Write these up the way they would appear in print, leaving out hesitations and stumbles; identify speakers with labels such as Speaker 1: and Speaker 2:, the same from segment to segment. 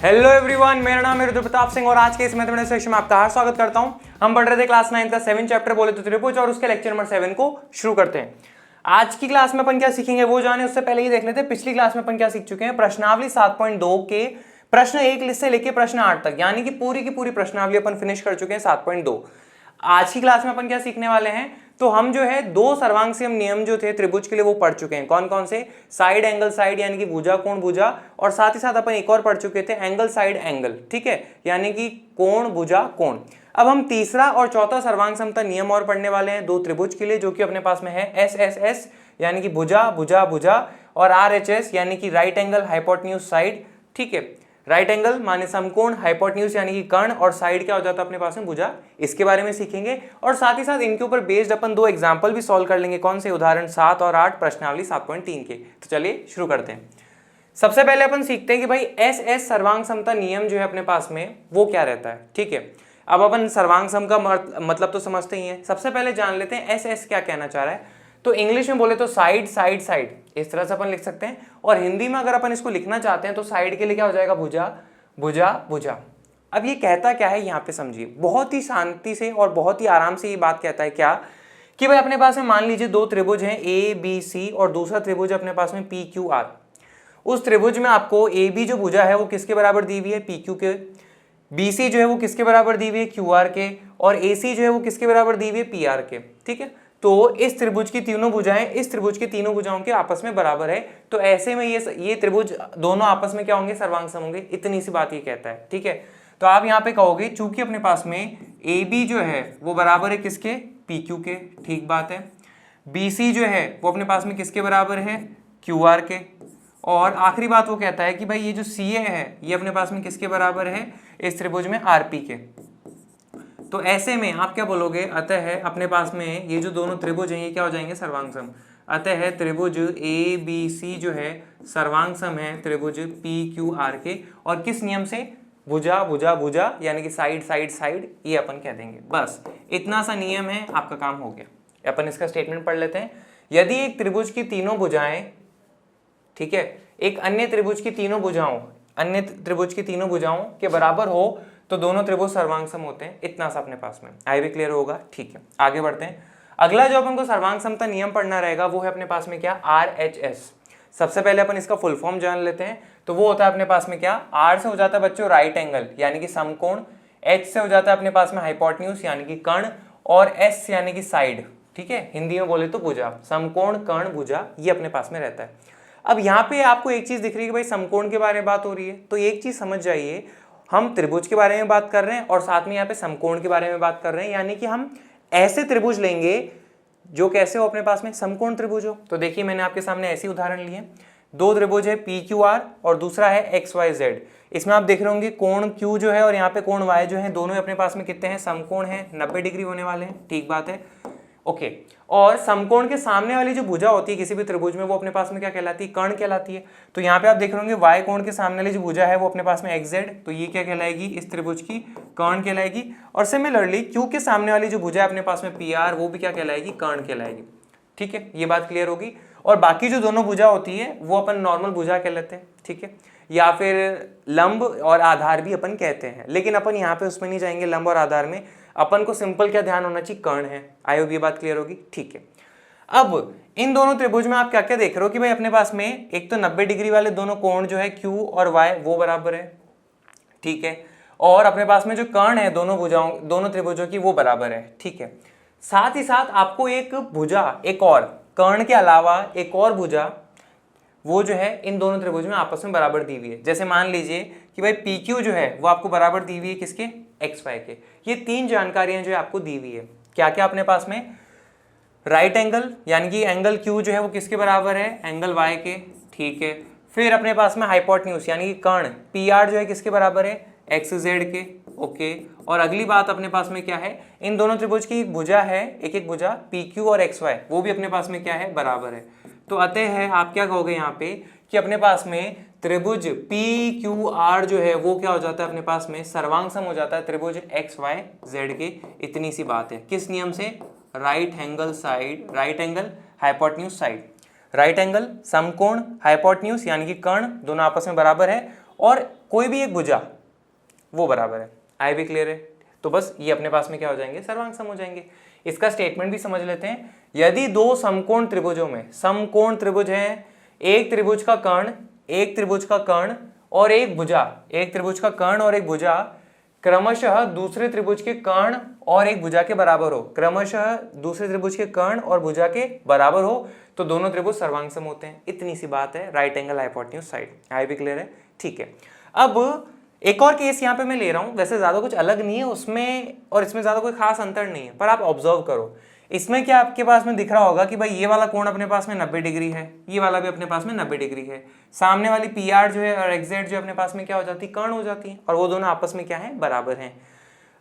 Speaker 1: Hello everyone, मेरा नाम है रुद्र प्रताप सिंह और आज के इस मैथमेटिक्स सेक्शन में आपका हार्दिक स्वागत करता हूं। हम पढ़ रहे थे क्लास 9 का 7 चैप्टर बोले तो त्रिभुज और उसके लेक्चर नंबर 7 को शुरू करते हैं। आज की क्लास में अपन क्या सीखेंगे वो जाने उससे पहले ये देख लेते हैं पिछली क्लास में अपन क्या सीख चुके हैं। प्रश्नावली 7.2 के प्रश्न 1 से लेके प्रश्न 8 तक, यानी कि पूरी की पूरी प्रश्नावली अपन फिनिश कर चुके हैं 7.2। आज की क्लास में अपन क्या सीखने वाले हैं, तो हम जो है दो सर्वांगसियम नियम जो थे त्रिभुज के लिए वो पढ़ चुके हैं। कौन कौन से? साइड एंगल साइड यानी कि भुजा कोण भुजा, और साथ ही साथ अपन एक और पढ़ चुके थे एंगल साइड एंगल, ठीक है, यानी कि कोण भुजा कोण। अब हम तीसरा और चौथा सर्वांग समता नियम और पढ़ने वाले हैं दो त्रिभुज के लिए, जो कि अपने पास में है एस एस एस यानी कि भुजा भुजा भुजा, और आर एच एस यानी कि राइट एंगल हाइपोटेन्यूज साइड, ठीक है। राइट एंगल माने समकोण, हाइपोटेन्यूज यानी कि कर्ण, और साइड क्या हो जाता है अपने पास में भुजा। इसके बारे में सीखेंगे और साथ ही साथ इनके ऊपर बेस्ड अपन दो एग्जांपल भी सॉल्व कर लेंगे। कौन से? उदाहरण 7 और 8 प्रश्नावली 7.3 के। तो चलिए शुरू करते हैं। सबसे पहले अपन सीखते हैं कि भाई एस एस सर्वांग समता नियम जो है अपने पास में वो क्या रहता है, ठीक है। अब अपन सर्वांग सम का मतलब तो समझते ही हैं। सबसे पहले जान लेते हैं एस एस क्या कहना चाह रहा है। तो इंग्लिश में बोले तो साइड साइड साइड, इस तरह से अपन लिख सकते हैं, और हिंदी में अगर अपन इसको लिखना चाहते हैं तो साइड के लिए क्या हो जाएगा? भुजा भुजा भुजा। अब ये कहता क्या है यहाँ पे समझिए, बहुत ही शांति से और बहुत ही आराम से ये बात कहता है क्या कि भाई अपने पास में मान लीजिए दो त्रिभुज हैं ए बी सी, और दूसरा त्रिभुज अपने पास में पी क्यू आर। उस त्रिभुज में आपको ए बी जो भुजा है वो किसके बराबर दी हुई है? पी क्यू के। बी सी जो है वो किसके बराबर दी हुई है? क्यू आर के। और ए सी जो है वो किसके बराबर दी हुई है? पी आर के, ठीक है। तो इस त्रिभुज की तीनों भुजाएं इस त्रिभुज की तीनों भुजाओं के आपस में बराबर है, तो ऐसे में ये त्रिभुज दोनों आपस में क्या होंगे? सर्वांग सम होंगे। इतनी सी बात ये कहता है, ठीक है। तो आप यहाँ पे कहोगे चूंकि अपने पास में ए बी जो है वो बराबर है किसके? पी क्यू के, ठीक बात है। बी सी जो है वो अपने पास में किसके बराबर है? क्यू आर के। और आखिरी बात वो कहता है कि भाई ये जो सी ए है ये अपने पास में किसके बराबर है? इस त्रिभुज में आर पी के। तो ऐसे में आप क्या बोलोगे? अतः है अपने पास में ये जो दोनों त्रिभुज हैं ये क्या हो जाएंगे? सर्वांग सम। अतः है त्रिभुज ए बी सी जो है सर्वांग सम है त्रिभुज पी क्यू आर के। और किस नियम से? भुजा भुजा भुजा यानी कि साइड साइड साइड, ये अपन कह देंगे। बस इतना सा नियम है, आपका काम हो गया। अपन इसका स्टेटमेंट पढ़ लेते हैं। यदि एक त्रिभुज की तीनों भुजाएं, ठीक है, एक अन्य त्रिभुज की तीनों भुजाओं के बराबर हो तो दोनों त्रिभुज सर्वांग सम होते हैं। इतना सा अपने पास में आई भी क्लियर होगा, ठीक है। आगे बढ़ते हैं। अगला जो अपन को सर्वांग समता नियम पढ़ना रहेगा वो है अपने पास में क्या? R H S. सबसे पहले अपन इसका फुल फॉर्म जान लेते हैं। तो वो होता है अपने पास में क्या? आर से हो जाता है बच्चों राइट एंगल यानी कि समकोण, एच से हो जाता है अपने पास में हाइपोटेन्यूज यानी कि कर्ण, और एस यानी कि साइड, ठीक है। हिंदी में बोले तो भुजा, समकोण कर्ण भुजा, ये अपने पास में रहता है। अब यहाँ पे आपको एक चीज दिख रही है कि भाई समकोण के बारे में बात हो रही है, तो एक चीज समझ जाइए, हम त्रिभुज के बारे में बात कर रहे हैं और साथ में यहाँ पे समकोण के बारे में बात कर रहे हैं, यानी कि हम ऐसे त्रिभुज लेंगे जो कैसे हो अपने पास में? समकोण त्रिभुज हो। तो देखिए मैंने आपके सामने ऐसे उदाहरण लिए। दो त्रिभुज है पी क्यू आर और दूसरा है एक्स वाई जेड। इसमें आप देख रहे होंगे कोण क्यू जो है और यहाँ पे कोण वाई जो है, दोनों अपने पास में कितने हैं? समकोण है, 90 डिग्री होने वाले हैं, ठीक बात है, ओके। और समकोण के सामने वाली जो भुजा होती है किसी भी त्रिभुज में वो अपने पास में क्या कहलाती है? कर्ण कहलाती है। तो यहाँ पे आप देख रहे होंगे वाई कोण के सामने वाली जो भुजा है वो अपने पास में एक्स जेड, तो ये क्या कहलाएगी? इस त्रिभुज की कर्ण कहलाएगी। और सिमिलरली क्यू के सामने वाली जो भुजा है अपने पास में पी आर, वो भी क्या कहलाएगी? कर्ण कहलाएगी, ठीक है। ये बात क्लियर होगी। और बाकी जो दोनों भुजा होती है वो अपन नॉर्मल भुजा कहलाते हैं, ठीक है, या फिर लंब और आधार भी अपन कहते हैं, लेकिन अपन यहाँ पे उसमें नहीं जाएंगे लंब और आधार में। अपन को सिंपल क्या ध्यान होना चाहिए? कर्ण है। आई होप ये बात क्लियर होगी, ठीक है। अब इन दोनों त्रिभुज में आप क्या क्या देख रहे हो कि भाई अपने पास में एक तो 90 डिग्री वाले दोनों कोण जो है क्यू और वाई वो बराबर है, ठीक है, और अपने पास में जो कर्ण है दोनों त्रिभुजों की वो बराबर है, ठीक है। साथ ही साथ आपको एक भुजा, एक और कर्ण के अलावा एक और भुजा वो जो है इन दोनों त्रिभुज में आपस में बराबर दी हुई है। जैसे मान लीजिए कि भाई पी क्यू जो है वो आपको बराबर दी हुई है किसके? एक्स वाई के। ये तीन जानकारियां जो है आपको दी हुई है। क्या क्या अपने पास में? राइट एंगल यानी कि एंगल क्यू जो है वो किसके बराबर है? एंगल वाई के, ठीक है। फिर अपने पास में हाइपोटेन्यूज यानी कि कर्ण पी आर जो है किसके बराबर है? एक्स जेड के, ओके। और अगली बात अपने पास में क्या है? इन दोनों त्रिभुज की एक भुजा है, एक एक भुजा पी क्यू और एक्स वाई, वो भी अपने पास में क्या है? बराबर है। तो अतः है आप क्या कहोगे यहाँ पे कि अपने पास में त्रिभुज पी क्यू आर जो है वो क्या हो जाता है? अपने पास में सर्वांग सम हो जाता है त्रिभुज एक्स वाई जेड के। इतनी सी बात है। किस नियम से? Right angle side, right angle hypotenuse side. Right angle समकोण हाइपोटेन्यूज यानी कि कर्ण दोनों आपस में बराबर है, और कोई भी एक भुजा वो बराबर है। आई भी क्लियर है? तो बस ये अपने पास में क्या हो जाएंगे, सर्वांग सम हो जाएंगे। इसका स्टेटमेंट भी समझ लेते हैं। यदि दो समकोण त्रिभुजों में, समकोण त्रिभुज है, एक त्रिभुज का कर्ण, एक त्रिभुज का कर्ण और एक भुजा, एक त्रिभुज का कर्ण और एक भुजा क्रमशः दूसरे त्रिभुज के कर्ण और एक भुजा के बराबर हो, क्रमशः दूसरे त्रिभुज के कर्ण और भुजा के बराबर हो, तो दोनों त्रिभुज सर्वांग सम होते हैं। इतनी सी बात है, राइट एंगल हाइपोटेन्यूज साइड। आई भी क्लियर है? ठीक है। अब एक और केस यहाँ पे मैं ले रहा हूँ, वैसे ज्यादा कुछ अलग नहीं है उसमें और इसमें ज्यादा कोई खास अंतर नहीं है, पर आप ऑब्जर्व करो। इसमें क्या आपके पास में दिख रहा होगा कि भाई ये वाला कोण अपने पास में 90 डिग्री है, ये वाला भी अपने पास में 90 डिग्री है। सामने वाली पी आर जो है और एक्जेड जो अपने पास में क्या हो जाती है, कर्ण हो जाती है, और वो दोनों आपस में क्या है, बराबर हैं।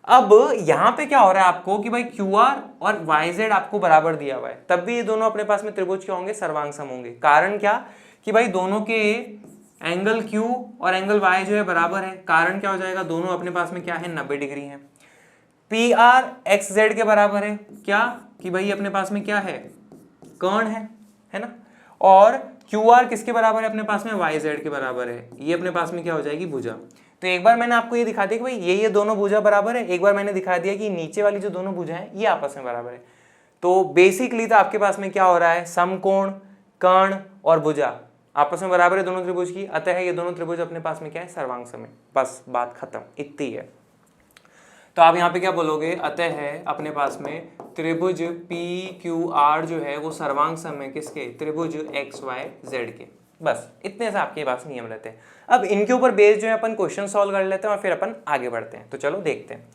Speaker 1: अब यहाँ पे क्या हो रहा है आपको कि भाई क्यू आर और वाई जेड आपको बराबर दिया हुआ है, तब भी ये दोनों अपने पास में त्रिभुज क्या होंगे, सर्वांग सम होंगे। कारण क्या कि भाई दोनों के एंगल Q और एंगल Y जो है बराबर है। कारण क्या हो जाएगा, दोनों अपने पास में क्या है, 90 डिग्री है। पी आर एक्स जेड के बराबर है, क्या कि भाई अपने पास में क्या है, कर्ण है ना। और क्यू आर किसके बराबर है अपने पास में, वाई जेड के बराबर है। ये अपने पास में क्या हो जाएगी, भुजा। तो एक बार मैंने आपको ये दिखा दिया कि भाई ये दोनों भुजा बराबर है, एक बार मैंने दिखा दिया कि नीचे वाली जो दोनों भुजा है ये आपस में बराबर है। तो बेसिकली तो आपके पास में क्या हो रहा है, समकोण, कर्ण और भुजा आपस में बराबर है दोनों त्रिभुज की, अतः ये दोनों त्रिभुज अपने पास में क्या है, सर्वांग सम है। बस बात खत्म, इतनी है। तो आप यहाँ पे क्या बोलोगे, अतः है अपने पास में त्रिभुज पी क्यू आर जो है वो सर्वांग सम है किसके, त्रिभुज एक्स वाई जेड के। बस इतने से आपके पास नियम रहते हैं। अब इनके ऊपर बेस्ड जो है अपन क्वेश्चन सॉल्व कर लेते हैं और फिर अपन आगे बढ़ते हैं। तो चलो देखते हैं।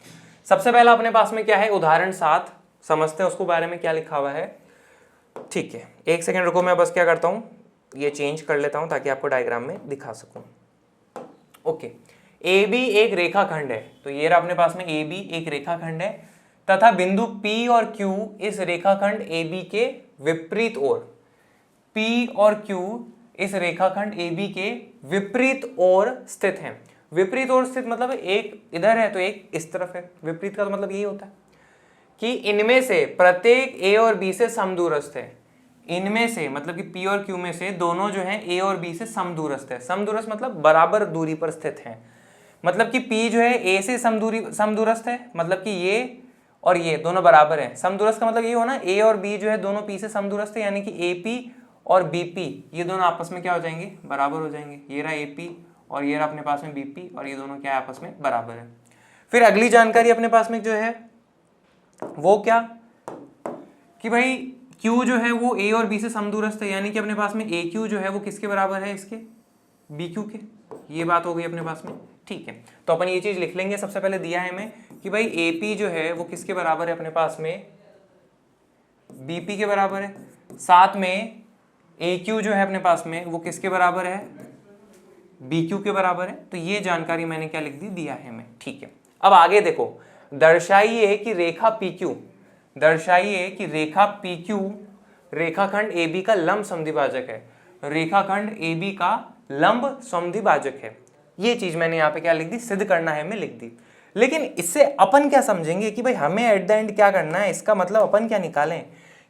Speaker 1: सबसे पहला अपने पास में क्या है, उदाहरण 7 समझते हैं उसको बारे में क्या लिखा हुआ है। ठीक है, एक सेकेंड रुको, मैं बस क्या करता हूँ, ये चेंज कर लेता हूं ताकि आपको डायग्राम में दिखा सकूं। ओके, ए बी एक रेखाखंड है, तो ये रहा अपने पास में ए बी एक रेखाखंड है तथा बिंदु P और Q इस रेखाखंड ए बी के विपरीत ओर, P और Q इस रेखाखंड ए बी के विपरीत ओर स्थित हैं। विपरीत ओर स्थित मतलब एक इधर है तो एक इस तरफ है। विपरीत का तो मतलब यही होता है कि इनमें से प्रत्येक ए और बी से समदूरस्थ है। इनमें से मतलब कि P और Q में से दोनों जो हैं A और B से समदूरस्थ है। समदूरस्थ मतलब बराबर दूरी पर स्थित हैं। मतलब कि P जो है A से समदूरस्थ है, मतलब कि ये और ये दोनों बराबर हैं। समदूरस्थ का मतलब ये हो ना, A और B जो है दोनों P से समदूरस्थ है, यानी कि AP और BP ये दोनों आपस में क्या हो जाएंगे, बराबर हो जाएंगे। ये रहा AP और ये रहा अपने पास में BP और ये दोनों क्या आपस में बराबर है। फिर अगली जानकारी अपने पास में जो है वो क्या कि भाई Q जो है वो A और B से समदूरस्थ है, यानी कि अपने पास में AQ जो है वो किसके बराबर है, इसके BQ के। ये बात हो गई अपने पास में। ठीक है, तो अपन ये चीज लिख लेंगे। सबसे पहले दिया है हमें कि भाई AP जो है वो किसके बराबर है अपने पास में, BP के बराबर है। साथ में AQ जो है अपने पास में वो किसके बराबर है, BQ के बराबर है। तो ये जानकारी मैंने क्या लिख दी, दिया है हमें। ठीक है, अब आगे देखो, दर्शाइए कि रेखा PQ, दर्शाइए कि रेखा PQ रेखाखंड AB का लंब समद्विभाजक है। रेखाखंड AB का लंब समद्विभाजक है। ये चीज मैंने यहाँ पे क्या लिख दी, सिद्ध करना है, मैं लिख दी। लेकिन इससे अपन क्या समझेंगे कि भाई हमें एट द एंड क्या करना है, इसका मतलब अपन क्या निकालें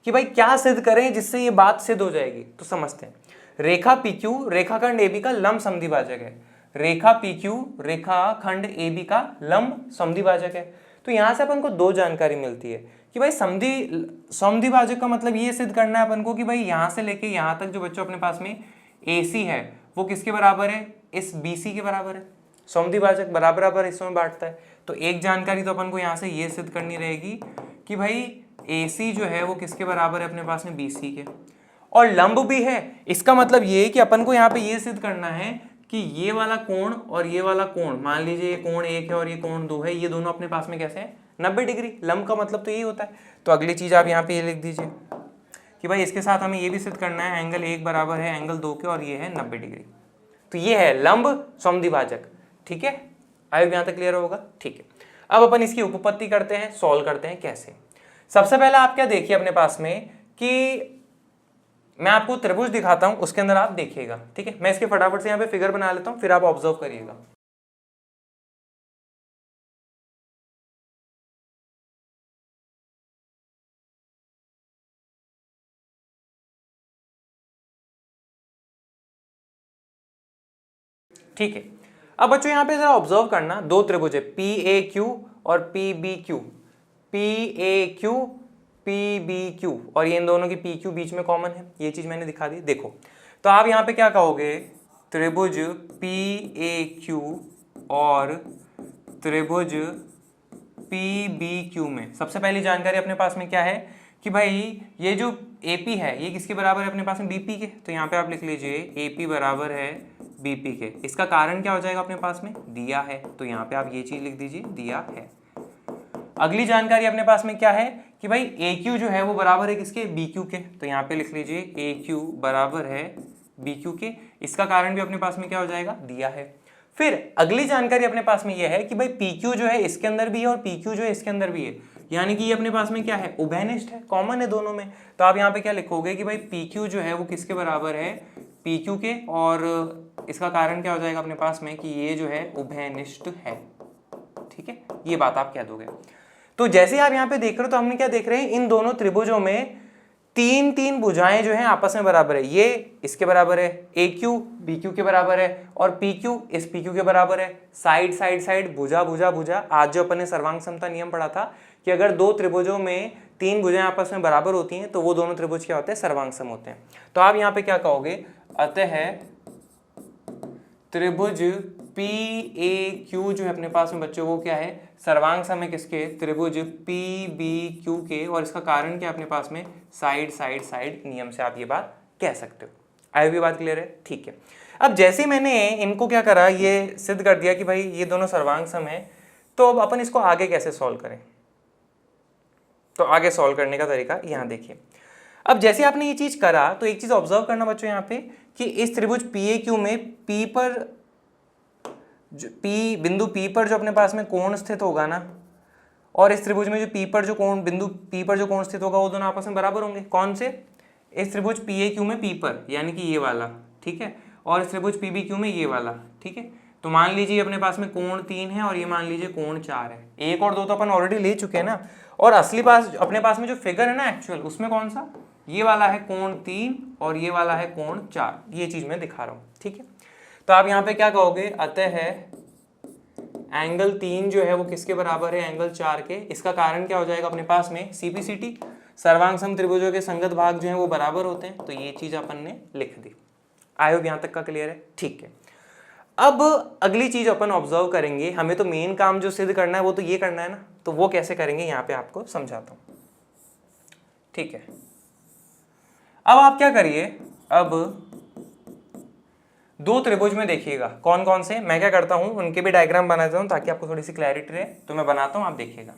Speaker 1: कि भाई क्या सिद्ध करें जिससे ये बात सिद्ध हो जाएगी। तो समझते हैं, रेखा PQ रेखाखंड AB का लंब समद्विभाजक है। रेखा PQ रेखाखंड AB का लंब समद्विभाजक है। तो यहां से अपन को दो जानकारी मिलती है कि भाई समद्विभाजक का मतलब ये सिद्ध करना है अपन को कि भाई यहां से लेके यहां तक जो बच्चों अपने पास में AC है वो किसके बराबर है, इस BC के बराबर है। समद्विभाजक बराबर हिस्सों में बांटता है। तो एक जानकारी तो अपन को यहां से ये सिद्ध करनी रहेगी कि भाई AC जो है वो किसके बराबर है अपने पास में, BC के। और लंब भी है, इसका मतलब ये है कि अपन को यहाँ पे ये सिद्ध करना है कि ये वाला कोण और ये वाला कोण, मान लीजिए ये कोण 1 है और ये कोण 2 है, ये दोनों अपने पास में कैसे हैं, 90 डिग्री। लंब का मतलब तो यही होता है। तो अगली चीज आप यहाँ पे ये लिख दीजिए कि भाई इसके साथ हमें ये भी सिद्ध करना है एंगल 1 बराबर है एंगल 2 के और ये है 90 डिग्री। तो ये है लंब समद्विभाजक। ठीक है, आई होप यहाँ तक क्लियर होगा। ठीक है, अब अपन इसकी उपपत्ति करते हैं, सॉल्व करते हैं कैसे। सबसे पहले आप क्या देखिए अपने पास में कि मैं आपको त्रिभुज दिखाता हूं, उसके अंदर आप देखिएगा। ठीक है, मैं इसके फटाफट से यहाँ पे फिगर बना लेता हूं, फिर आप ऑब्जर्व करिएगा। ठीक है, अब बच्चों यहाँ पे जरा ऑब्जर्व करना, दो त्रिभुज है पी ए क्यू और P B Q, P A Q P B Q, और ये इन दोनों की पी क्यू बीच में कॉमन है, ये चीज मैंने दिखा दी। देखो तो आप यहाँ पे क्या कहोगे, त्रिभुज पी ए क्यू और त्रिभुज पी बी क्यू में सबसे पहली जानकारी अपने पास में क्या है कि भाई ये जो AP है ये किसके बराबर है अपने पास में, BP के। तो यहाँ पे आप लिख लीजिए AP बराबर है BP के। इसका कारण क्या हो जाएगा अपने पास में, दिया है, तो यहाँ पे आप ये चीज लिख दीजिए, दिया है। अगली जानकारी अपने पास में क्या है कि भाई AQ जो है वो बराबर है किसके, BQ के। तो यहाँ पे लिख लीजिए AQ बराबर है BQ के। इसका कारण भी अपने पास में क्या हो जाएगा, दिया है। फिर अगली जानकारी अपने पास में यह है कि भाई PQ जो है इसके अंदर भी है और PQ जो है इसके अंदर भी है, यानी कि ये अपने पास में क्या है, उभयनिष्ठ है, कॉमन है दोनों में। तो आप यहाँ पे क्या लिखोगे कि भाई PQ जो है वो किसके बराबर है, PQ के, और इसका कारण क्या हो जाएगा अपने पास में कि ये जो है उभयनिष्ठ है। ठीक है, ये बात आप कह दोगे। तो जैसे आप यहाँ पे देख रहे हो तो हमने क्या देख रहे हैं, इन दोनों त्रिभुजों में तीन तीन भुजाएं जो हैं आपस में बराबर है। ये इसके बराबर है, AQ BQ के बराबर है, और PQ इस PQ के बराबर है। साइड साइड साइड, भुजा भुजा भुजा। आज जो अपन ने सर्वांग समता नियम पढ़ा था कि अगर दो त्रिभुजों में तीन भुजाएं आपस में बराबर होती हैं तो वो दोनों त्रिभुज क्या होते हैं, सर्वांग सम होते हैं। तो आप यहाँ पे क्या कहोगे, अतः त्रिभुज PAQ जो है अपने पास में बच्चों वो क्या है, सर्वांग सम है किसके, त्रिभुज PBQ के। और इसका कारण क्या अपने पास में, साइड साइड साइड नियम से आप ये बात कह सकते हो। आई भी बात क्लियर है, ठीक है। अब जैसे मैंने इनको क्या करा, ये सिद्ध कर दिया कि भाई ये दोनों सर्वांग सम है, तो अब अपन इसको आगे कैसे सॉल्व करें। तो आगे सॉल्व करने का तरीका यहाँ देखिए। अब जैसे आपने ये चीज करा तो एक चीज ऑब्जर्व करना बच्चों यहाँ पे कि इस त्रिभुज PAQ में P पर बिंदु P पर जो अपने पास में कोण स्थित होगा ना, और इस त्रिभुज में जो P पर जो कोण, बिंदु P पर जो कोण स्थित होगा वो दोनों आपस में बराबर होंगे। कौन से, इस त्रिभुज PAQ में P पर, यानी कि ये वाला, ठीक है, और इस त्रिभुज PBQ में ये वाला, ठीक है। तो मान लीजिए अपने पास में कोण 3 है और ये मान लीजिए कोण 4 है। 1 और 2 तो अपन ऑलरेडी ले चुके हैं ना, और असली पास अपने पास में जो फिगर है ना एक्चुअल, उसमें कौन सा, ये वाला है कोण 3 और ये वाला है कोण 4। ये चीज मैं दिखा रहा हूँ, ठीक है। तो आप यहाँ पे क्या कहोगे, अतः एंगल 3 जो है वो किसके बराबर है, एंगल 4 के। इसका कारण क्या हो जाएगा अपने पास में, CPCT, सर्वांग सम त्रिभुजों के संगत भाग जो है वो बराबर होते हैं। तो ये चीज अपन ने लिख दी। आई होप यहाँ तक का क्लियर है, ठीक है। अब अगली चीज अपन ऑब्जर्व करेंगे, हमें तो मेन काम जो सिद्ध करना है वो तो ये करना है ना, तो वो कैसे करेंगे यहाँ पे आपको समझाता हूँ, ठीक है। अब आप क्या करिए, अब दो त्रिभुज में देखिएगा कौन कौन से, मैं क्या करता हूं उनके भी डायग्राम बना देता हूं ताकि आपको थोड़ी सी क्लैरिटी रहे। तो मैं बनाता हूं, आप देखिएगा।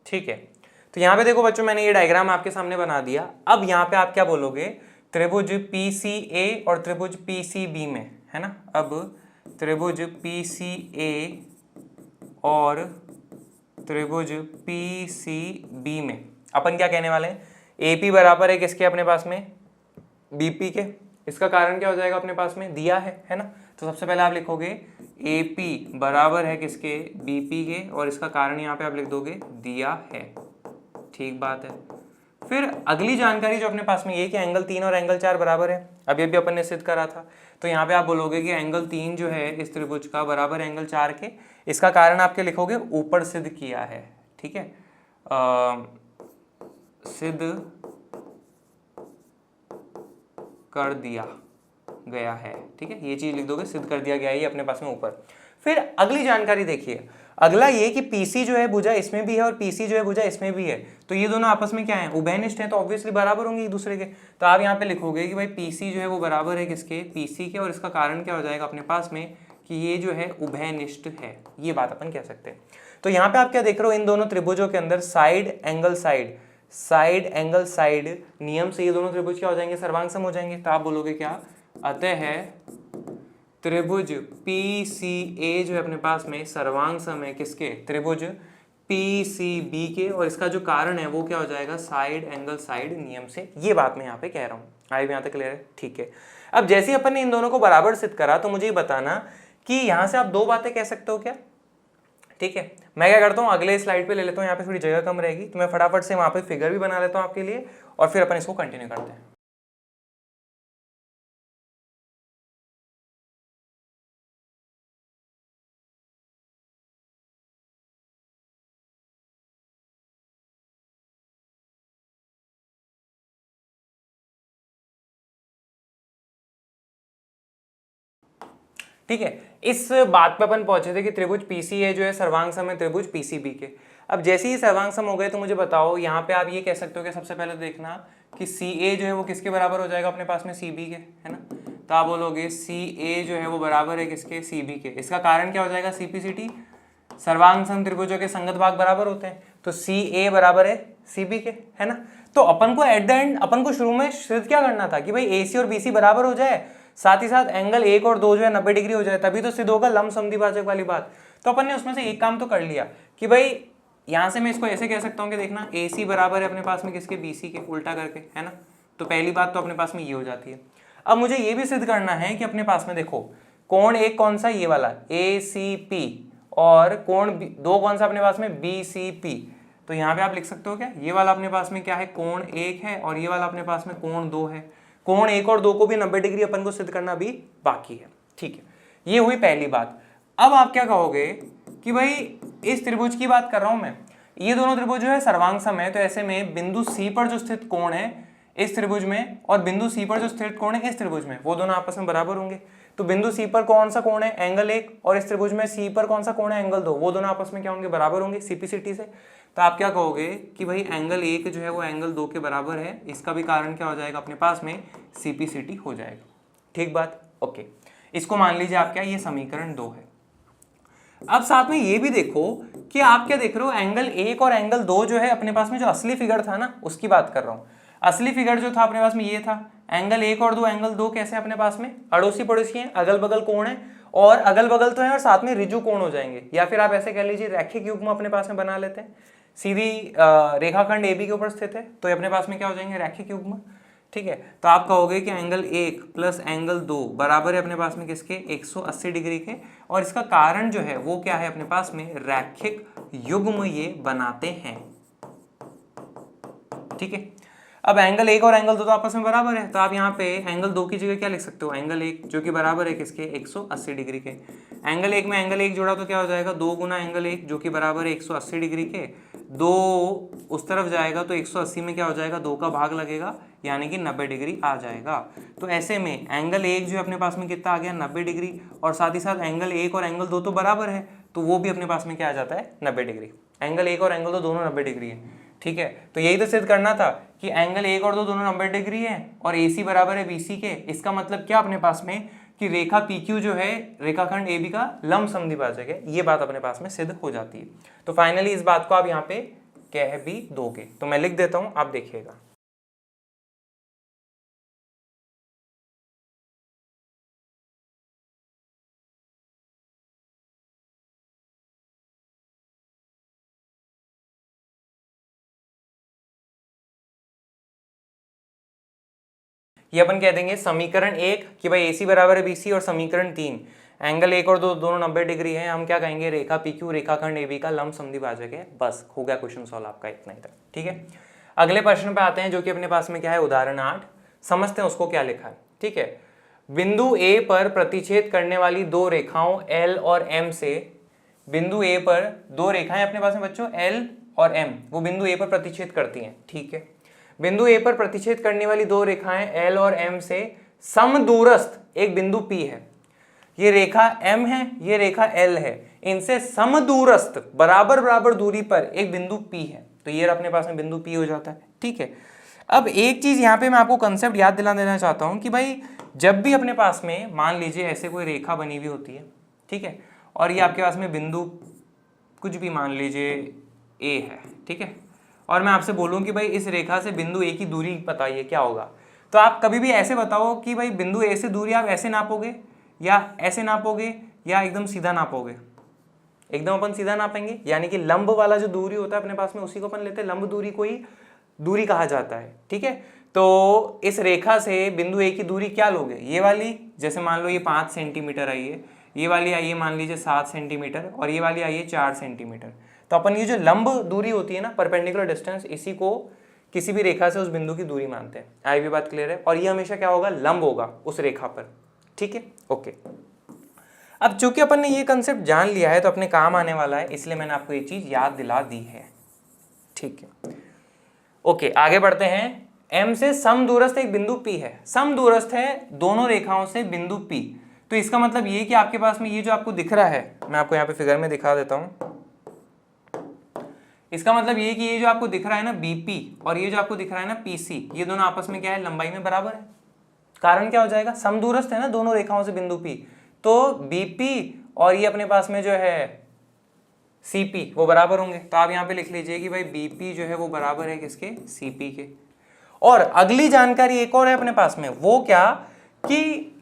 Speaker 1: ठीक है, तो यहां पे देखो बच्चों, मैंने ये डायग्राम आपके सामने बना दिया। अब यहां पे आप क्या बोलोगे, त्रिभुज PCA और त्रिभुज PCB में, है ना। अब त्रिभुज PCA और त्रिभुज PCB में अपन क्या कहने वाले हैं, AP बराबर है किसके अपने पास में, BP के। इसका कारण क्या हो जाएगा अपने पास में, दिया है ना। तो सबसे पहले आप लिखोगे AP बराबर है किसके, BP के, और इसका कारण यहाँ पे आप लिख दोगे, दिया है। ठीक बात है। फिर अगली जानकारी जो अपने पास में ये कि एंगल 3 और एंगल 4 बराबर है, अभी अभी अपन ने सिद्ध करा था। तो यहाँ पे आप बोलोगे कि एंगल 3 जो है इस त्रिभुज का बराबर एंगल 4 के। इसका कारण आपके लिखोगे ऊपर सिद्ध किया है, ठीक है, सिद्ध कर दिया गया है, ठीक है। ये चीज लिख दोगे, सिद्ध कर दिया गया है, ये अपने पास में ऊपर। फिर अगली जानकारी देखिए, अगला ये कि PC जो है भुजा इसमें भी है और PC जो है भुजा इसमें भी है। तो ये दोनों आपस में क्या है, उभयनिष्ठ है, तो ऑब्वियसली बराबर होंगे एक दूसरे के। तो आप यहाँ पे लिखोगे कि भाई PC जो है वो बराबर है किसके, PC के, और इसका कारण क्या हो जाएगा अपने पास में कि ये जो है उभयनिष्ठ है। ये बात अपन कह सकते हैं। तो यहाँ पे आप क्या देख रहे हो, इन दोनों त्रिभुजों के अंदर side angle side, side angle side नियम से ये दोनों त्रिभुज क्या हो जाएंगे, सर्वांग सम हो जाएंगे। तो आप बोलोगे क्या, अतः त्रिभुज PCA जो है अपने पास में सर्वांग सम है किसके, त्रिभुज PCB के, और इसका जो कारण है वो क्या हो जाएगा, साइड एंगल साइड नियम से। ये बात मैं यहाँ पे कह रहा हूँ। आई भी यहाँ तक क्लियर है? ठीक है। अब जैसे ही अपन ने इन दोनों को बराबर सिद्ध करा तो मुझे ये बताना कि यहाँ से आप दो बातें कह सकते हो क्या? ठीक है, मैं क्या करता हूँ अगले स्लाइड पे ले लेता हूँ, यहाँ पे थोड़ी जगह कम रहेगी तो मैं फटाफट से वहाँ पे फिगर भी बना लेता हूँ आपके लिए और फिर अपन इसको कंटिन्यू करते हैं। ठीक है, इस बात पे अपन पहुंचे थे कि त्रिभुज पीसीए जो है सर्वांग सम है त्रिभुज पीसीबी के। अब जैसे ही सर्वांग सम हो गए तो मुझे बताओ यहाँ पे आप ये कह सकते हो कि सबसे पहले देखना कि सी ए जो है वो किसके बराबर हो जाएगा अपने पास में, सी बी के, है ना। तो आप बोलोगे सी ए जो है वो बराबर है किसके, सी बी के। इसका कारण क्या हो जाएगा, सीपीसीटी, सर्वांग सम त्रिभुजों के संगत भाग बराबर होते हैं, तो सी ए बराबर है सी बी के, है ना। तो अपन को एट द एंड अपन को शुरू में सिद्ध क्या करना था कि भाई ए सी और बी सी बराबर हो जाए, साथ ही साथ एंगल 1 और 2 जो है 90 डिग्री हो जाए, तभी तो सिद्ध होगा लंबसमद्विभाजक वाली बात। तो अपन ने उसमें से एक काम तो कर लिया कि भाई यहां से मैं इसको ऐसे कह सकता हूं कि देखना ए सी बराबर है अपने पास में किसके, बी सी के, उल्टा करके, है ना। तो पहली बात तो अपने पास में ये हो जाती है। अब मुझे ये भी सिद्ध करना है कि अपने पास में देखो कोण एक कौन सा, ये वाला ए सी पी, और कोण दो कौन सा अपने पास में, बी सी पी। तो यहाँ पे आप लिख सकते हो क्या, ये वाला अपने पास में क्या है, कोण एक है, और ये वाला अपने पास में कोण दो है। कोण एक और दो को भी 90 डिग्री अपन को सिद्ध करना भी बाकी है। ठीक है, ये हुई पहली बात। अब आप क्या कहोगे कि भाई इस त्रिभुज की बात कर रहा हूं मैं, ये दोनों त्रिभुज जो है सर्वांग सम है, तो ऐसे में बिंदु सी पर जो स्थित कोण है इस त्रिभुज में और बिंदु सी पर जो स्थित कोण है इस त्रिभुज में, वो दोनों आपस में बराबर होंगे। तो बिंदु सी पर कौन सा कोण है, एंगल 1, और इस त्रिभुज में सी पर कौन सा कोण है, एंगल 2, वो दोनों आपस में क्या होंगे, बराबर होंगे सीपीसीटी से। तो आप क्या कहोगे कि भाई एंगल 1 जो है वो एंगल 2 के बराबर है, इसका भी कारण क्या हो जाएगा अपने पास में, सीपीसीटी हो जाएगा। ठीक बात, ओके। इसको मान लीजिए आप क्या, ये समीकरण 2 है। अब साथ में ये भी देखो कि आप क्या देख रहे हो, एंगल 1 और एंगल 2 जो है अपने पास में जो असली फिगर था ना, उसकी बात कर रहा हूं। असली फिगर जो था अपने पास में ये था, एंगल 1 और 2, एंगल 2 कैसे अपने पास में अड़ोसी पड़ोसी हैं, अगल बगल कोण है, और अगल बगल तो है और साथ में रिजु कोण हो जाएंगे, या फिर आप ऐसे कह लीजिए रैखिक युग्म अपने पास में बना लेते हैं। सीधी रेखाखंड ए बी के ऊपर स्थित है, तो अपने पास में क्या हो जाएंगे, रैखिक युग्म। ठीक है, तो आप कहोगे कि एंगल 1 प्लस एंगल 2 बराबर है अपने पास में किसके, 180 डिग्री के, और इसका कारण जो है वो क्या है अपने पास में, रैखिक युग्म ये बनाते हैं। ठीक है, अब एंगल 1 और एंगल 2 तो आपस में बराबर है, तो आप यहाँ पे एंगल 2 की जगह क्या लिख सकते हो, एंगल 1 जो कि बराबर है किसके, 180 डिग्री के। एंगल 1 में एंगल 1 जोड़ा तो क्या हो जाएगा, 2 गुना एंगल 1 जो कि बराबर है 180 डिग्री के, 2 उस तरफ जाएगा तो 180 में क्या हो जाएगा, 2 का भाग लगेगा, यानी कि 90 डिग्री आ जाएगा। तो ऐसे में एंगल 1 जो अपने पास में कितना आ गया, 90 डिग्री, और साथ ही साथ एंगल 1 और एंगल 2 तो बराबर है, तो वो भी अपने पास में क्या आ जाता है, 90 डिग्री। एंगल 1 और एंगल 2 दोनों 90 डिग्री है। ठीक है, तो यही तो सिद्ध करना था कि एंगल 1 और 2 दोनों 90 डिग्री है और AC बराबर है BC के। इसका मतलब क्या अपने पास में कि रेखा PQ जो है रेखाखंड AB का लंब समद्विभाजक है, ये बात अपने पास में सिद्ध हो जाती है। तो फाइनली इस बात को आप यहाँ पे कह भी दोगे, तो मैं लिख देता हूं, आप देखिएगा। ये अपन कह देंगे समीकरण 1 कि भाई AC बराबर है BC, और समीकरण 3 एंगल 1 और 2 दोनों 90 डिग्री है, हम क्या कहेंगे, रेखा PQ रेखाखंड AB का लंब समद्विभाजक है। बस हो गया क्वेश्चन सॉल्व आपका, इतना ही था। ठीक है, अगले प्रश्न पे आते हैं जो कि अपने पास में क्या है, उदाहरण 8। समझते हैं उसको क्या लिखा है। ठीक है, बिंदु A पर प्रतिच्छेद करने वाली दो रेखाओं L और M से, बिंदु A पर दो रेखाएं अपने पास में बच्चों L और M, वो बिंदु A पर प्रतिच्छेद करती हैं। ठीक है, बिंदु A पर प्रतिच्छेद करने वाली दो रेखाएं L और M से समदूरस्थ एक बिंदु P है। ये रेखा M है, ये रेखा L है, इनसे समदूरस्थ बराबर बराबर दूरी पर एक बिंदु P है। तो ये अपने पास में बिंदु P हो जाता है। ठीक है, अब एक चीज यहाँ पे मैं आपको कंसेप्ट याद दिला देना चाहता हूँ कि भाई जब भी अपने पास में मान लीजिए ऐसे कोई रेखा बनी हुई होती है, ठीक है, और ये आपके पास में बिंदु कुछ भी मान लीजिए A है, ठीक है, और मैं आपसे बोलूं कि भाई इस रेखा से बिंदु A की दूरी बताइए क्या होगा, तो आप कभी भी ऐसे बताओ कि भाई बिंदु A से दूरी आप ऐसे नापोगे या ऐसे नापोगे या एकदम सीधा नापोगे। एकदम अपन सीधा नापेंगे, यानी कि लंब वाला जो दूरी होता है अपने पास में उसी को अपन लेते हैं, लंब दूरी को ही दूरी कहा जाता है। ठीक है, तो इस रेखा से बिंदु ए की दूरी क्या लोगे, ये वाली, जैसे मान लो ये 5 सेंटीमीटर आई है, ये वाली आई है मान लीजिए 7 सेंटीमीटर और ये वाली आई है 4 सेंटीमीटर। तो अपन ये जो लंब दूरी होती है ना, परपेंडिकुलर डिस्टेंस, इसी को किसी भी रेखा से उस बिंदु की दूरी मानते हैं। आई भी बात क्लियर है। और ये हमेशा क्या होगा, लंब होगा उस रेखा पर। ठीक है, ओके। अब चूंकि अपन ने ये कंसेप्ट जान लिया है तो अपने काम आने वाला है, इसलिए मैंने आपको ये चीज याद दिला दी है। ठीक है, ओके, आगे बढ़ते हैं। M से समदूरस्थ एक बिंदु P है, समदूरस्थ है दोनों रेखाओं से बिंदु P। तो इसका मतलब ये कि आपके पास में ये जो आपको दिख रहा है, मैं आपको यहाँ पे फिगर में दिखा देता हूं। इसका मतलब ये कि ये जो आपको दिख रहा है ना BP और ये जो आपको दिख रहा है ना PC, ये दोनों आपस में क्या है, लंबाई में बराबर है। कारण क्या हो जाएगा, समदूरस्थ है ना दोनों रेखाओं से बिंदु P, तो BP और ये अपने पास में जो है CP वो बराबर होंगे। तो आप यहाँ पे लिख लीजिए कि भाई BP जो है वो बराबर है किसके, CP के। और अगली जानकारी एक और है अपने पास में, वो क्या कि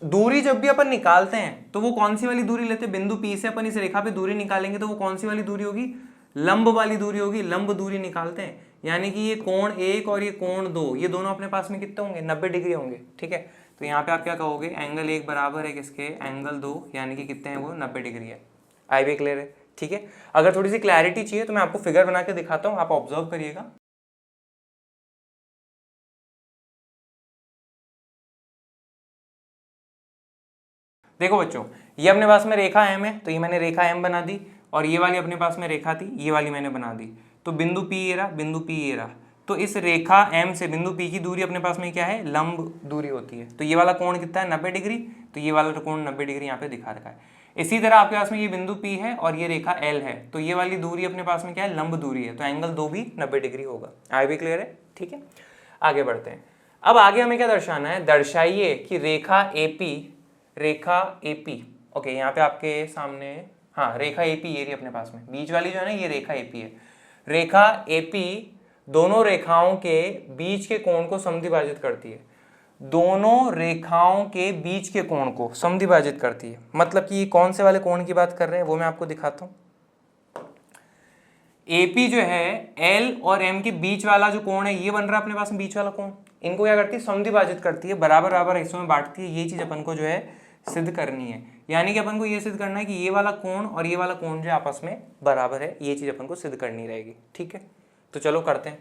Speaker 1: दूरी जब भी अपन निकालते हैं तो वो कौन सी वाली दूरी लेते हैं, बिंदु P से अपन इस रेखा पे दूरी निकालेंगे तो वो कौन सी वाली दूरी होगी, लंब वाली दूरी होगी। लंब दूरी निकालते हैं, यानी कि ये कोण 1 और ये कोण 2, ये दोनों अपने पास में कितने होंगे, 90 डिग्री होंगे। ठीक है, तो यहाँ पे आप क्या कहोगे, एंगल 1 बराबर है किसके, एंगल 2, यानी कि कितने हैं वो, 90 डिग्री है। आई भी क्लियर है। ठीक है, अगर थोड़ी सी क्लैरिटी चाहिए तो मैं आपको फिगर बना के दिखाता हूँ, आप ऑब्जर्व करिएगा। देखो बच्चों, ये अपने पास में रेखा M है, तो ये मैंने रेखा M बना दी, और ये वाली अपने पास में रेखा थी, ये वाली मैंने बना दी। तो बिंदु P ये रहा, बिंदु P ये रहा। तो इस रेखा M से बिंदु P की दूरी अपने पास में क्या है, लंब दूरी होती है। तो ये वाला कोण कितना है, 90 डिग्री। तो ये वाला कोण 90 डिग्री यहाँ पे दिखा रखा है। इसी तरह आपके पास में ये बिंदु P है और ये रेखा L है, तो ये वाली दूरी अपने पास में क्या है, लंब दूरी है। तो एंगल 2 भी 90 डिग्री होगा। आई भी क्लियर है। ठीक है, आगे बढ़ते हैं। अब आगे हमें क्या दर्शाना है, दर्शाइए कि रेखा AP, ओके, यहाँ पे आपके सामने, हाँ, रेखा AP ये रही अपने पास में, बीच वाली जो है ना ये रेखा AP है। रेखा AP दोनों रेखाओं के बीच के कोण को समद्विभाजित करती है, दोनों रेखाओं के बीच के कोण को समद्विभाजित करती है। मतलब कि कौन से वाले कोण की बात कर रहे हैं वो मैं आपको दिखाता हूँ। AP जो है L और M के बीच वाला जो कोण है, ये बन रहा है अपने पास में बीच वाला कोण, इनको क्या करती है, समद्विभाजित करती है, बराबर बराबर हिस्सों में बांटती है। ये चीज अपन को जो है सिद्ध करनी है, यानी कि अपन को ये सिद्ध करना है कि ये वाला कोण और ये वाला कोण जो आपस में बराबर है। ये चीज अपन को सिद्ध करनी रहेगी। ठीक है, तो चलो करते हैं।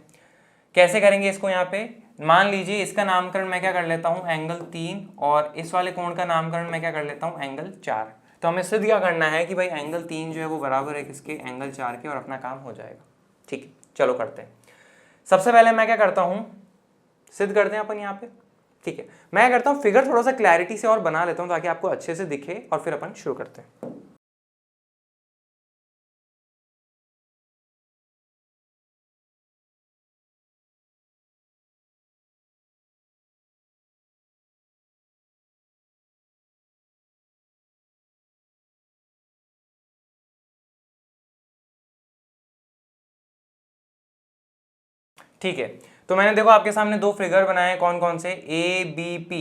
Speaker 1: कैसे करेंगे इसको, यहाँ पे मान लीजिए इसका नामकरण मैं क्या कर लेता हूँ, एंगल 3, और इस वाले कोण का नामकरण मैं क्या कर लेता हूँ, एंगल 4। तो हमें सिद्ध क्या करना है कि भाई एंगल 3 जो है वो बराबर है किसके, एंगल 4 के, और अपना काम हो जाएगा। ठीक है, चलो करते हैं। सबसे पहले मैं क्या करता हूँ, सिद्ध करते हैं अपन यहाँ पे। ठीक है, मैं करता हूँ फिगर थोड़ा सा क्लैरिटी से और बना लेता हूँ ताकि आपको अच्छे से दिखे, और फिर अपन शुरू करते हैं। ठीक है, तो मैंने देखो आपके सामने दो फिगर बनाए, कौन कौन से, ABP,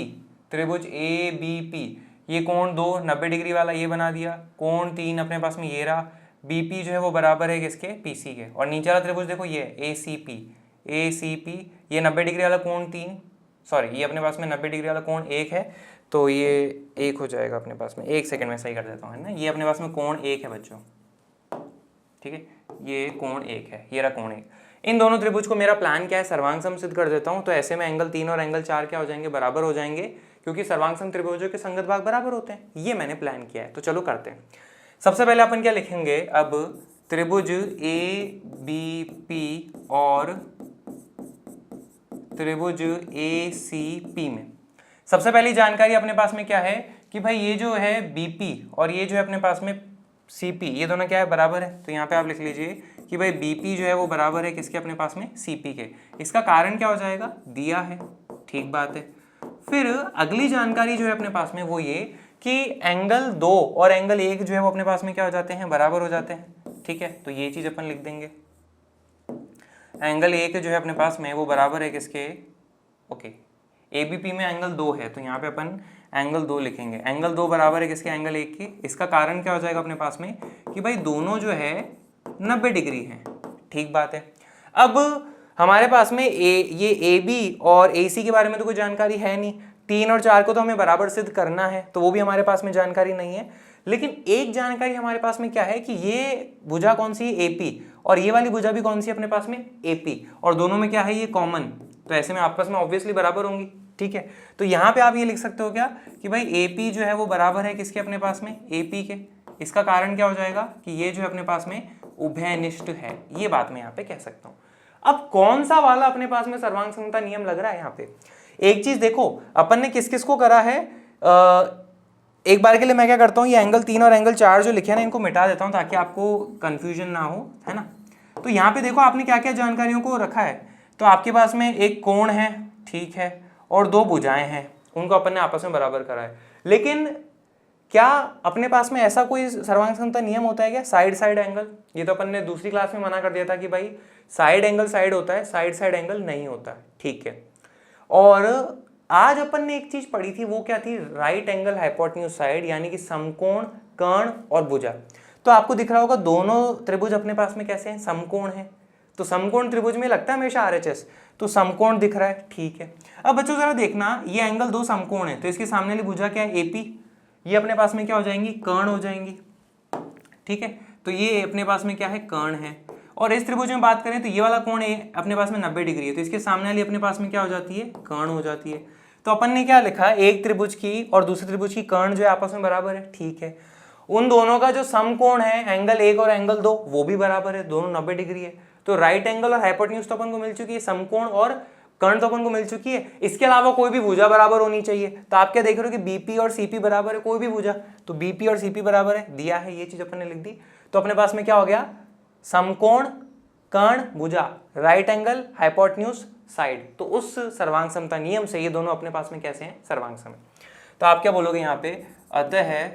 Speaker 1: त्रिभुज ABP, ये कोण 2 90 डिग्री वाला ये बना दिया, कोण 3 अपने पास में ये रहा, BP जो है वो बराबर है किसके, PC के। और नीचे वाला त्रिभुज देखो ये ACP, ये 90 डिग्री वाला कोण 3, सॉरी ये अपने पास में 90 डिग्री वाला कोण 1 है, तो ये 1 हो जाएगा अपने पास में। 1 सेकंड में सही कर देता हूँ, है ना, ये अपने पास में कोण 1 है बच्चों। ठीक है, ये कोण 1 है, ये रहा कोण 1। इन दोनों त्रिभुज को मेरा प्लान क्या है, सर्वांग सम सिद्ध कर देता हूं। तो ऐसे में एंगल 3 और एंगल 4 क्या हो जाएंगे, बराबर हो जाएंगे, क्योंकि सर्वांग सम त्रिभुजों के संगत भाग बराबर होते हैं। ये मैंने प्लान किया है, तो चलो करते हैं। सबसे पहले अपन क्या लिखेंगे, अब त्रिभुज ABP और त्रिभुज ACP में सबसे पहली जानकारी अपने पास में क्या है कि भाई ये जो है BP और ये जो है अपने पास में CP, ये दोनों क्या है, बराबर है। तो यहाँ पे आप लिख लीजिए कि भाई BP जो है वो बराबर है किसके, अपने पास में CP के। इसका कारण क्या हो जाएगा, दिया है, ठीक बात है। फिर अगली जानकारी जो है अपने पास में वो ये कि एंगल 2 और एंगल 1 जो है वो अपने पास में क्या हो जाते हैं, बराबर हो जाते हैं। ठीक है, तो ये चीज अपन लिख देंगे, एंगल 1 जो है अपने पास में वो बराबर है किसके, ओके, ABP में एंगल 2 है, तो यहाँ पे अपन एंगल 2 लिखेंगे। एंगल 2 बराबर है किसके, एंगल 1 के। इसका कारण क्या हो जाएगा अपने पास में कि भाई दोनों जो है 90 डिग्री है, ठीक बात है। अब हमारे पास में ये ए बी और ए सी के बारे में तो कोई जानकारी है नहीं, 3 और 4 को तो हमें बराबर सिद्ध करना है, तो वो भी हमारे पास में जानकारी नहीं है। लेकिन एक जानकारी हमारे पास में क्या है कि ये भुजा कौन सी है, एपी, और ये वाली भुजा भी कौन सी है अपने पास में, एपी, और दोनों में क्या है, ये कॉमन, तो ऐसे में आपस में ऑब्वियसली बराबर होंगी। ठीक है, तो यहाँ पे आप ये लिख सकते हो क्या कि भाई एपी जो है वो बराबर है किसके अपने पास में, एपी के। इसका कारण क्या हो जाएगा कि ये जो है अपने पास में उभयनिष्ठ है, ये बात मैं यहाँ पे कह सकता हूँ। अब कौन सा वाला अपने पास में सर्वांग समता नियम लग रहा है यहाँ पे, एक चीज देखो, अपन ने किस किस को करा है, एक बार के लिए मैं क्या करता हूँ, ये एंगल 3 और एंगल 4 जो लिखे हैं ना, इनको मिटा देता हूँ ताकि आपको कंफ्यूजन ना हो, है ना। तो यहाँ पे देखो आपने क्या क्या जानकारियों को रखा है, तो आपके पास में एक कोण है, ठीक है, और 2 भुजाएं हैं, उनको अपन ने आपस में बराबर करा है। लेकिन क्या अपने पास में ऐसा कोई सर्वांग समता नियम होता है क्या, साइड साइड एंगल, ये तो अपन ने दूसरी क्लास में मना कर दिया था कि भाई साइड एंगल साइड होता है, साइड साइड एंगल नहीं होता है, ठीक है। और आज अपन ने एक चीज पढ़ी थी, वो क्या थी, राइट एंगल हाइपोटेन्यूज साइड, यानी कि समकोण, कर्ण और भुजा। तो आपको दिख रहा होगा दोनों त्रिभुज अपने पास में कैसे हैं, समकोण है, तो समकोण त्रिभुज में लगता है हमेशा आरएचएस, तो समकोण दिख रहा है, ठीक है। अब बच्चों जरा देखना, ये एंगल 2 समकोण है, तो इसके सामने वाली भुजा क्या है, एपी, ये अपने पास में क्या हो जाएंगी, कर्ण हो जाएंगी, ठीक है। तो ये अपने पास में क्या है, कर्ण है। और इस त्रिभुज में बात करें तो ये वाला कोण अपने पास में 90 डिग्री है, तो इसके सामने वाली अपने पास में क्या हो जाती है, कर्ण हो जाती है। तो अपन ने क्या लिखा, एक त्रिभुज की और दूसरे त्रिभुज की कर्ण जो है आपस में बराबर है, ठीक है। उन दोनों का जो समकोण है, एंगल 1 और एंगल 2, वो भी बराबर है, दोनों 90 डिग्री है। तो राइट एंगल और हाइपोटेन्यूज तो अपन को मिल चुकी है, समकोण और कर्ण तो अपन को मिल चुकी है। इसके अलावा कोई भी भुजा बराबर होनी चाहिए, तो आप क्या देख रहे हो कि बीपी और सीपी बराबर है, कोई भी भुजा, तो बीपी और सीपी बराबर है, दिया है, ये चीज अपन ने लिख दी। तो अपने पास में क्या हो गया, समकोण, कर्ण, भुजा, राइट एंगल, हाइपोटेन्यूज, साइड, तो उस सर्वांग समता नियम से ये दोनों अपने पास में कैसे हैं, सर्वांग सम। तो आप क्या बोलोगे यहाँ पे, अतः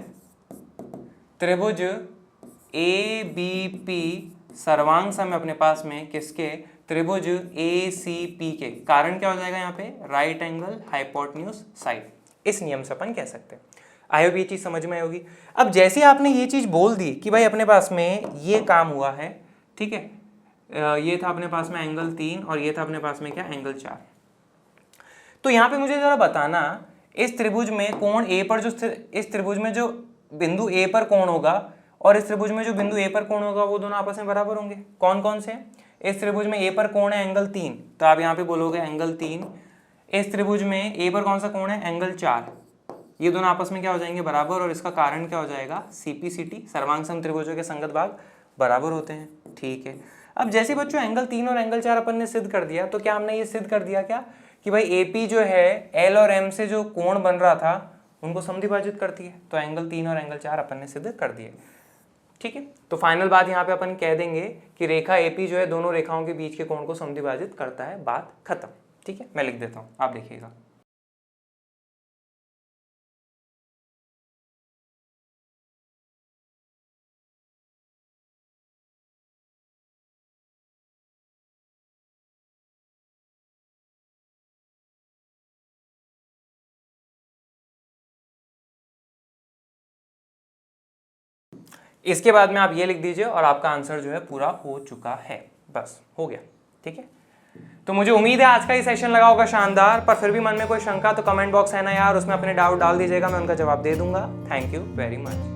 Speaker 1: त्रिभुज ए बी पी सर्वांग सम अपने पास में किसके, त्रिभुज ए सी पी के। कारण क्या हो जाएगा यहाँ पे, राइट एंगल हाइपोटेन्यूज साइड, इस नियम से अपन कह सकते हैं। आई होप ये चीज समझ में आएगी। अब जैसे आपने ये चीज बोल दी कि भाई अपने पास में ये काम हुआ है, ठीक है, ये था अपने पास में एंगल 3 और ये था अपने पास में क्या, एंगल 4। तो यहाँ पे मुझे जरा बताना, इस त्रिभुज में कोण ए पर जो, इस त्रिभुज में जो बिंदु ए पर कोण होगा और इस त्रिभुज में जो बिंदु ए पर कोण होगा, वो दोनों आपस में बराबर होंगे। कौन कौन से, इस त्रिभुज में ए पर कोण है एंगल 3, तो आप यहाँ पे बोलोगे एंगल 3। इस त्रिभुज में ए पर कौन सा कोण है, एंगल 4, ये दोनों आपस में क्या हो जाएंगे, बराबर, और इसका कारण क्या हो जाएगा, सीपी सीटी, सर्वांग सम त्रिभुजों के संगत भाग बराबर होते हैं, ठीक है। अब जैसे बच्चों एंगल 3 और एंगल 4 अपन ने सिद्ध कर दिया, तो क्या हमने ये सिद्ध कर दिया क्या कि भाई एपी जो है एल और एम से जो कोण बन रहा था उनको समद्विभाजित करती है, तो एंगल 3 और एंगल 4 अपन ने सिद्ध कर दिए, ठीक है। तो फाइनल बात यहाँ पे अपन कह देंगे कि रेखा एपी जो है दोनों रेखाओं के बीच के कोण को समद्विभाजित करता है, बात खत्म, ठीक है। मैं लिख देता हूँ, आप देखिएगा। इसके बाद में आप ये लिख दीजिए और आपका आंसर जो है पूरा हो चुका है, बस हो गया, ठीक है। तो मुझे उम्मीद है आज का ये सेशन लगा होगा शानदार, पर फिर भी मन में कोई शंका तो कमेंट बॉक्स है ना यार, उसमें अपने डाउट डाल दीजिएगा, मैं उनका जवाब दे दूंगा। Thank you very much.